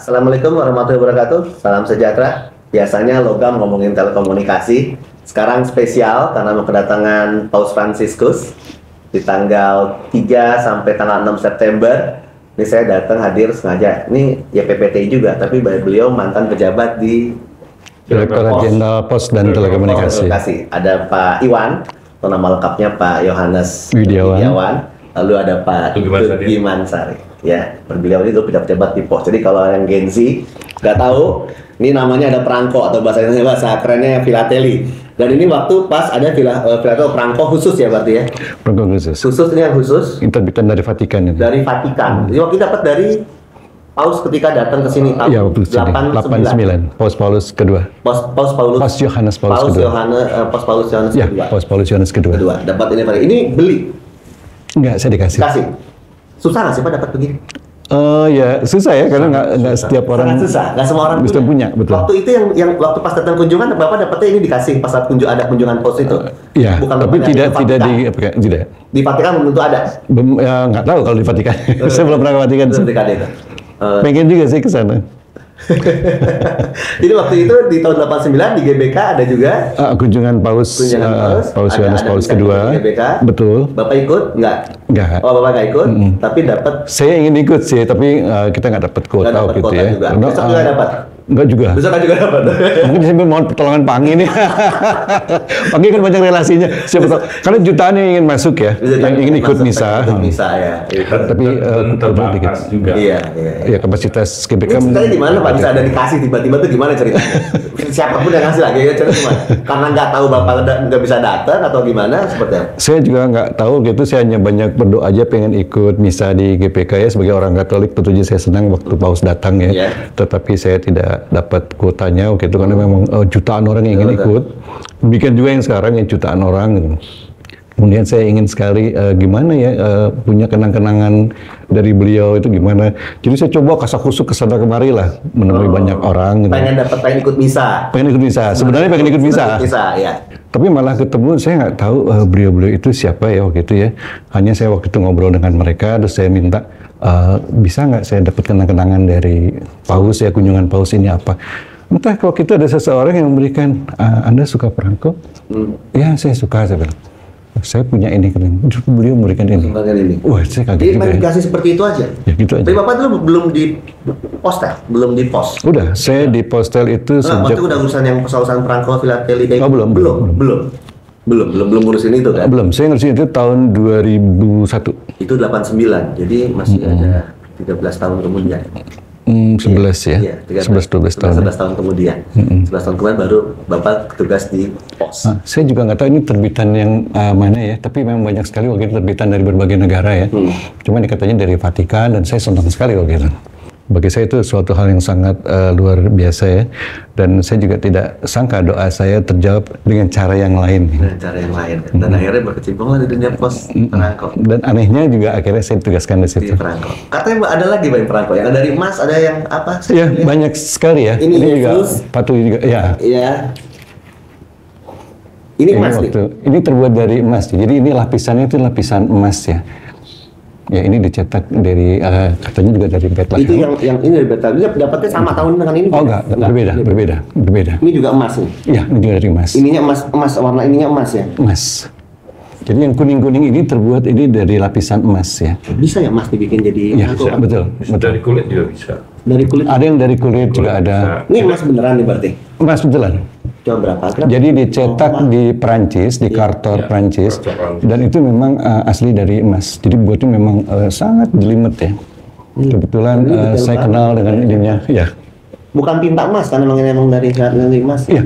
Assalamualaikum warahmatullahi wabarakatuh. Salam sejahtera. Biasanya logam ngomongin telekomunikasi. Sekarang spesial karena mau kedatangan Paus Fransiskus di tanggal 3 sampai tanggal 6 September. Ini saya datang hadir sengaja. Ini ya PPTI juga, tapi beliau mantan pejabat di Direktorat Jenderal Pos dan Telekomunikasi. Ada Pak Iwan, atau nama lengkapnya Pak Yohanes Widiawan. Lalu ada Pak Tugi Mansari. Ya, beliau ini dulu pejabat di Pos. Jadi kalau yang Gen Z nggak tahu, ini namanya ada perangko atau bahasa kerennya filateli. Dan ini waktu pas ada perangko khusus ya berarti ya? Perangko khusus. Khusus ini yang khusus? Interbitan dari Vatikan. Dari Vatikan. Jadi waktu dapat dari Paus ketika datang ke sini tahun 89. Paus Paulus kedua. Paus Paulus. Paus Yohanes Paulus kedua. Paus Paulus Yohanes ya, kedua. Paus Paulus Yohanes kedua. Dapat ini beli. Enggak, saya dikasih. Kasih. Susah nggak sih Pak dapat begini? Ya susah ya, karena nggak setiap orang. Sangat susah, nggak semua orang bisa punya. Betul. Waktu itu yang waktu pas datang kunjungan, Bapak dapatnya ini dikasih pas saat ada kunjungan Pos itu. Iya. Bukan tapi tidak tidak. Di Vatikan belum tentu ada. Ya, nggak tahu kalau di Vatikan. Saya belum pernah ke Vatikan. Itu. Pengen juga sih ke sana. Jadi waktu itu di tahun 89 di GBK ada juga kunjungan Paus Yohanes Paulus kedua. Betul. Bapak ikut? Enggak. Oh, Bapak nggak ikut, tapi dapat. Saya ingin ikut sih, tapi kita nggak dapat kuota gitu ya. Juga. Besok juga dapat. Enggak juga. Besok juga dapat. Mungkin saya mau pertolongan Pangi nih. Pangi kan banyak relasinya. Siapa tahu. Karena jutaan yang ingin masuk ya, yang ingin ikut misa. Ya. Tapi terbatas juga. Iya. Ya kapasitas GBK. Ceritanya gimana Pak? Bisa ada dikasih tiba-tiba tuh gimana ceritanya? Siapapun yang ngasih lagi ya cerita karena nggak tahu Bapak nggak bisa datang atau gimana seperti apa? Saya juga nggak tahu gitu. Saya hanya banyak berdoa aja pengen ikut misa di GPK ya sebagai orang Katolik. Tentu saja saya senang waktu Paus datang ya. Yeah. Tetapi saya tidak dapat kuotanya gitu karena memang jutaan orang yang ingin ikut. Demikian juga yang sekarang yang jutaan orang gitu. Kemudian saya ingin sekali gimana ya punya kenang-kenangan dari beliau itu gimana. Jadi saya coba kasak-kusuk kesana kemari lah menemui banyak orang. Gitu. Pengen ikut misa. Pengen ikut misa. Sebenarnya pengen ikut misa. Ya. Tapi malah ketemu saya nggak tahu beliau-beliau itu siapa ya waktu itu ya. Hanya saya waktu itu ngobrol dengan mereka terus saya minta bisa nggak saya dapat kenang-kenangan dari Paus ya, kunjungan Paus ini apa. Entah kalau kita ada seseorang yang memberikan Anda suka perangko? Ya saya suka, saya bilang. Saya punya ini kan, beliau memberikan ini. Wah, saya kaget juga. Jadi dikasih seperti itu aja? Ya gitu aja. Tapi Bapak dulu belum di postel? Belum di pos? Udah, saya di postel itu sejak... Waktu udah urusan yang urusan perangko filateli kayak belum ngurusin itu kan? Belum, saya ngurusin itu tahun 2001. Itu 89, jadi masih ada 13 tahun kemudian. 11 ya, 11-12 tahun. 11 tahun kemudian. 11 tahun kemudian baru Bapak tugas di Pos. Saya juga nggak tahu ini terbitan yang mana ya, tapi memang banyak sekali waktu itu terbitan dari berbagai negara ya. Cuma dikatanya dari Vatikan dan saya senang sekali waktu itu. Bagi saya itu suatu hal yang sangat luar biasa ya. Dan saya juga tidak sangka doa saya terjawab dengan cara yang lain. Dengan cara yang lain. Dan akhirnya berkecimpung lah di dunia Pos perangko. Dan anehnya juga akhirnya saya ditugaskan di situ. Di perangko. Katanya ada lagi Pak perangko. Yang dari emas, ada yang apa? Iya, banyak sekali ya. Ini juga patu juga. Ya. Iya. Ini emas nih? Ini terbuat dari emas. Jadi ini lapisannya itu lapisan emas ya. Ya ini dicetak dari katanya juga dari Bethlehem. Itu yang ini dari Bethlehem. Ini dapatnya sama tahun dengan ini? Oh enggak. Berbeda. Ini juga emas nih? Iya, ini juga dari emas. Ininya emas warna ininya emas ya? Emas. Jadi yang kuning-kuning ini terbuat ini dari lapisan emas ya. Bisa ya emas dibikin jadi? Iya, betul. Dari kulit juga bisa. Dari kulit? Ada yang dari kulit juga ada. Ini emas beneran nih berarti? Emas beneran. Coba berapa? Jadi dicetak di Perancis, di Cartor, Perancis, dan itu memang asli dari emas. Jadi buatnya memang sangat jelimet ya. Kebetulan saya kenal dengan ininya, ya. Bukan tinta emas kan, memang dari emas? Iya.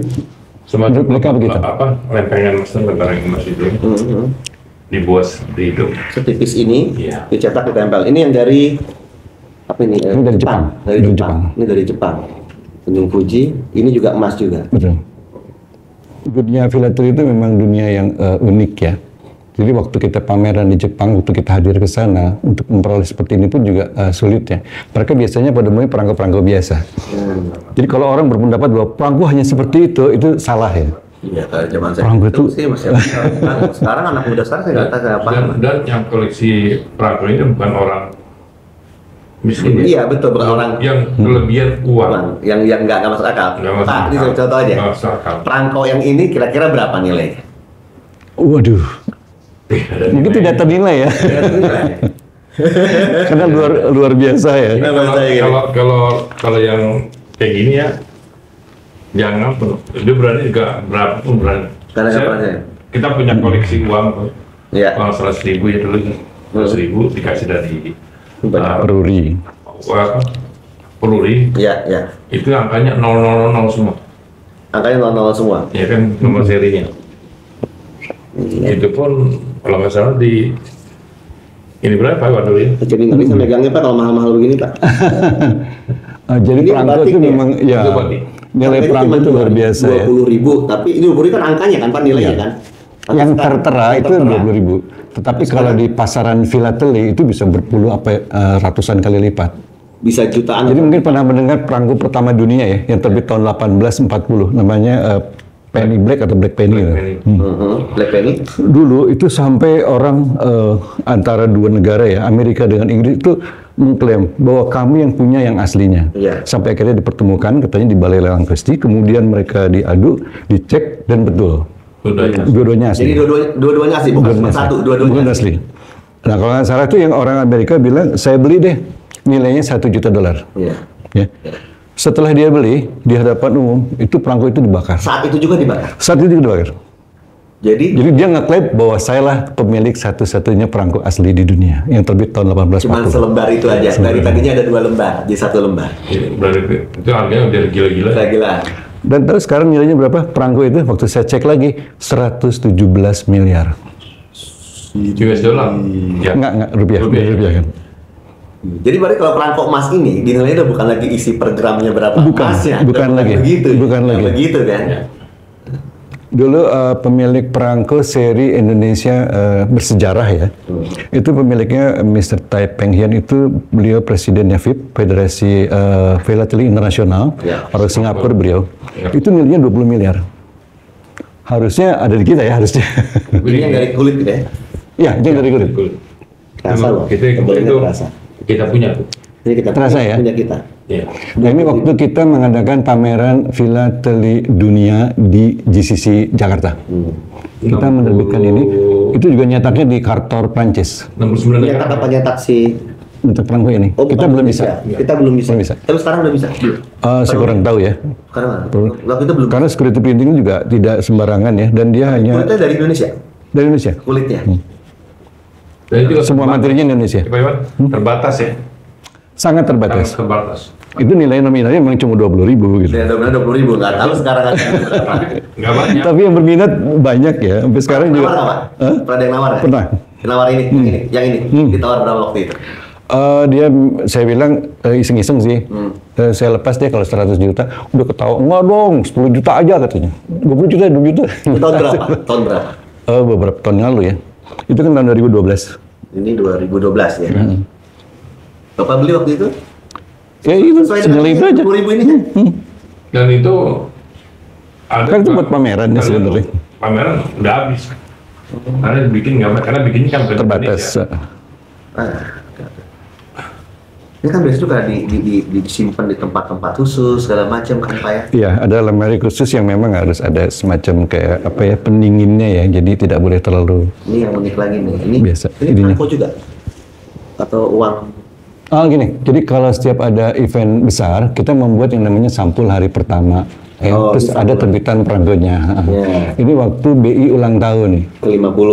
Semacam mereka begitu. Lempengan emas itu dibuat seperti itu. Setipis ini, dicetak ditempel. Ini yang dari apa ini? Ini dari Jepang. Dari Jepang. Ini dari Jepang. Tanjung Fuji. Ini juga emas juga. Betul. Dunia filateli itu memang dunia yang unik ya. Jadi waktu kita pameran di Jepang, waktu kita hadir ke sana untuk memperoleh seperti ini pun juga sulit ya. Mereka biasanya pada umumnya perangko-perangko biasa. Jadi kalau orang berpendapat bahwa perangko hanya seperti itu salah ya. Iya, zaman saya perangko itu sih masih sekarang anak muda sekarang saya nggak tahu apa. Dan yang koleksi perangko ini bukan orang miskin. Iya betul, bukan orang yang kelebihan uang. yang nggak masuk akal. Nggak masuk Pak, ini akal. contoh aja. Nggak masuk akal. Perangko yang ini kira-kira berapa nilainya? Waduh, mungkin tidak ternilai ya, karena luar biasa ya. Ini kalau yang kayak gini ya, jangan dia berani juga berapa pun berani. Karena berani. Kita punya koleksi uang, Iya. uang 100.000 ya dulu, 100.000 dikasih dari Ruri. Peluri, Iya. itu angkanya 000 semua. Angkanya 00 semua. Ya kan nomor serinya. Itu pun kalau nggak salah di ini berapa waduh ini? Jadi nggak bisa megangnya Pak kalau mahal-mahal begini Pak. Jadi Ini perangko batik itu ya? memang ya Itu batik. nilai perangko itu luar biasa ya. 20.000, tapi ini 20 kan angkanya kan Pak nilainya kan? Yang tertera itu 20.000. Tetapi kalau di pasaran filateli itu bisa berpuluh ratusan kali lipat. Bisa jutaan. Jadi mungkin pernah mendengar perangko pertama dunia ya, yang terbit tahun 1840, namanya Penny Black atau Black Penny. Black Penny. Dulu itu sampai orang antara dua negara ya, Amerika dengan Inggris itu mengklaim bahwa kami yang punya yang aslinya. Iya. Sampai akhirnya dipertemukan, katanya di Balai Lelang Christie, kemudian mereka diadu, dicek dan betul. Dua-duanya asli. Jadi dua-duanya asli, bukan cuma satu, dua-duanya Bukan asli. Nah kalau nggak salah itu yang orang Amerika bilang, saya beli deh, nilainya $1 juta. Iya. Ya. Setelah dia beli, di hadapan umum, itu perangko itu dibakar. Saat itu juga dibakar. Saat itu dibakar. Jadi Jadi dia ngeklaim bahwa saya lah pemilik satu-satunya perangko asli di dunia yang terbit tahun cuma 1840. selembar itu aja. Dari tadinya ada 2 lembar, jadi 1 lembar. Berarti itu harganya udah gila-gila. Gila. Dan tahu sekarang nilainya berapa? Perangko itu waktu saya cek lagi 117 miliar. US dollar. Ya. Enggak rupiah kan. Jadi berarti kalau perangko emas ini dinilainya udah bukan lagi isi per gramnya berapa Bukan, emasnya. bukan Udah lagi. Begitu. Bukan lagi. Begitu kan. Ya. Dulu pemilik perangko seri Indonesia bersejarah ya. Itu pemiliknya Mr. Tai Peng Hian, itu beliau presidennya FIP, Federasi Filateli Internasional, Ya. orang Singapura beliau. Ya. Itu nilainya 20 miliar. Harusnya ada di kita ya harusnya. Ini yang dari kulit gitu ya. Ya, itu yang dari kulit. Kerasa loh. Kita Tebalnya itu kerasa. kita punya tuh. Ini kita Terasa ya? punya kita. Ya. Nah ini waktu kita mengadakan pameran filateli dunia di GCC Jakarta. Kita menerbitkan ini, itu juga nyetaknya di Kartor Prancis 69 Nyetak apa nyetak si? untuk perangko ini. Oh, Kita bukan belum Indonesia. bisa. Kita belum bisa. Belum bisa. Tapi sekarang udah bisa. Belum. Saya kurang tahu ya. Sekarang mana? Waktu itu belum. Karena security printing juga tidak sembarangan ya, dan dia hanya Kulitnya dari Indonesia. dari Indonesia. Kulitnya. Dan itu Semua materinya Indonesia. Pak Iwan, terbatas ya. Sangat Sangat terbatas. terbatas. Itu nilai nominalnya memang cuma 20.000 gitu. Ya, udah 20.000. Nggak tahu sekarang ada berapa. Nggak banyak. Tapi yang berminat banyak ya. Sampai sekarang juga. Nawar nggak Pak? Hah? Pernah ada yang nawar nggak? Pernah. Nawar ini, yang ini. Ditawar berapa waktu itu? Dia, saya bilang iseng-iseng sih. Saya lepas deh kalau 100 juta. Udah ketawa, enggak dong, 10 juta aja katanya. 20 juta, 20 juta. Itu tahun berapa? Tahun berapa? Beberapa tahun yang lalu ya. Itu kan tahun 2012. Ini 2012 ya. Bapak beli waktu itu? Ya itu, Sesuai senilai itu aja. 10.000 ini kan? Dan itu ada Kan itu buat pameran ya Karena sebenarnya. Pameran udah habis. Karena bikin nggak, karena bikinnya kan bukan Terbatas. Indonesia. Ini kan biasanya juga disimpan di tempat-tempat khusus segala macam kan Pak ya? Iya, ada lemari khusus yang memang harus ada semacam kayak apa ya, pendinginnya ya. Jadi tidak boleh terlalu. Ini yang unik lagi nih. Ini Biasa, Ini ininya. perangko juga? Atau uang? Gini, jadi kalau setiap ada event besar, kita membuat yang namanya sampul hari pertama. Ya, Oh, terus ini ada sampul. terbitan perangkonya. Ya. Ini waktu BI ulang tahun. Ke-50.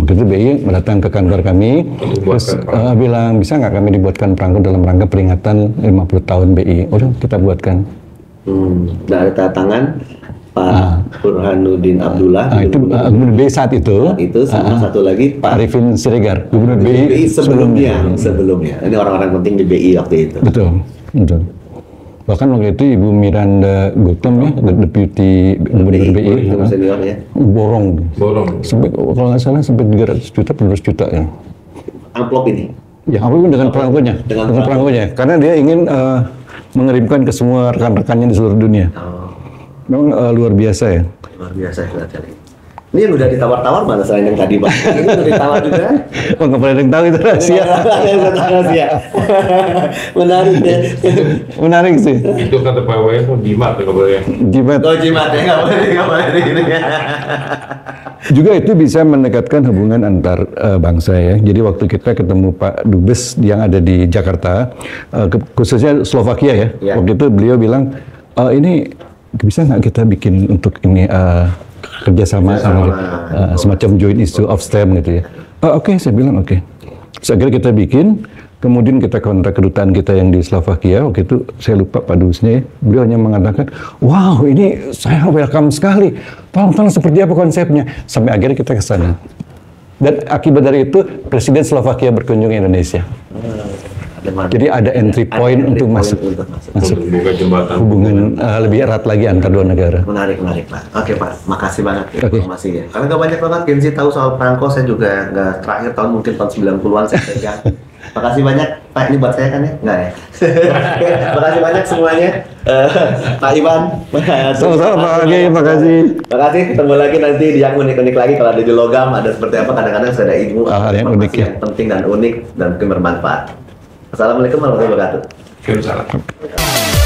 Gitu BI datang ke kantor kami, terus bilang bisa nggak kami dibuatkan perangko dalam rangka peringatan 50 tahun BI. Udah kita buatkan. Dan ada tanda tangan Pak Burhanuddin Abdullah. Itu Gubernur BI saat itu. itu sama satu lagi Pak Pak Arifin Siregar, Gubernur BI BI sebelumnya. Ini orang-orang penting di BI waktu itu. Betul, betul. Bahkan waktu itu Ibu Miranda Gautam ya, Deputi Gubernur BI, itu senior ya. borong. Borong. Sampai kalau nggak salah sampai 300 juta, 200 juta ya. Amplop ini. Ya, apapun dengan perangkonya, Dengan dengan perangkonya. Karena dia ingin mengirimkan ke semua rekan-rekannya di seluruh dunia. Oh, Memang luar biasa ya. luar biasa kelihatannya. Ini yang udah ditawar-tawar mana selain yang tadi, Bang? Ini udah ditawar juga? Oh, nggak pernah ada yang tahu itu rahasia. Rahasia. Menarik ya. Menarik sih. Itu kata Pak Wayan tuh jimat nggak boleh. Jimat. Oh, jimat ya, nggak boleh gini ya. Juga itu bisa mendekatkan hubungan antar bangsa ya. Jadi waktu kita ketemu Pak Dubes yang ada di Jakarta, khususnya Slovakia ya. Ya. Waktu itu beliau bilang, ini bisa nggak kita bikin untuk ini kerjasama semacam joint issue of STEM gitu ya. Oke, saya bilang oke. Terus akhirnya kita bikin, kemudian kita kontak kedutaan kita yang di Slovakia, waktu itu saya lupa Pak Dubesnya ya, beliau hanya mengatakan, wow ini saya welcome sekali, tolong seperti apa konsepnya, sampai akhirnya kita ke sana. Dan akibat dari itu, Presiden Slovakia berkunjung ke Indonesia. Jadi ada entry point untuk masuk Buka jembatan. hubungan lebih erat lagi antar dua negara. Menarik Pak. Oke Pak, makasih banget Oke. informasinya. Karena nggak banyak banget Gen Z tahu soal perangko, saya juga nggak terakhir tahun mungkin tahun 90-an saya pegang. Makasih banyak Pak, ini buat saya kan ya? Nggak ya? Makasih banyak semuanya. Pak Iwan. Sama-sama Pak Agi, makasih. Makasih, ketemu lagi nanti di yang unik-unik lagi. Kalau ada di logam, ada seperti apa, kadang-kadang saya ada ilmu Hal yang unik ya. yang penting dan unik dan mungkin bermanfaat. Assalamualaikum warahmatullahi wabarakatuh. Waalaikumsalam.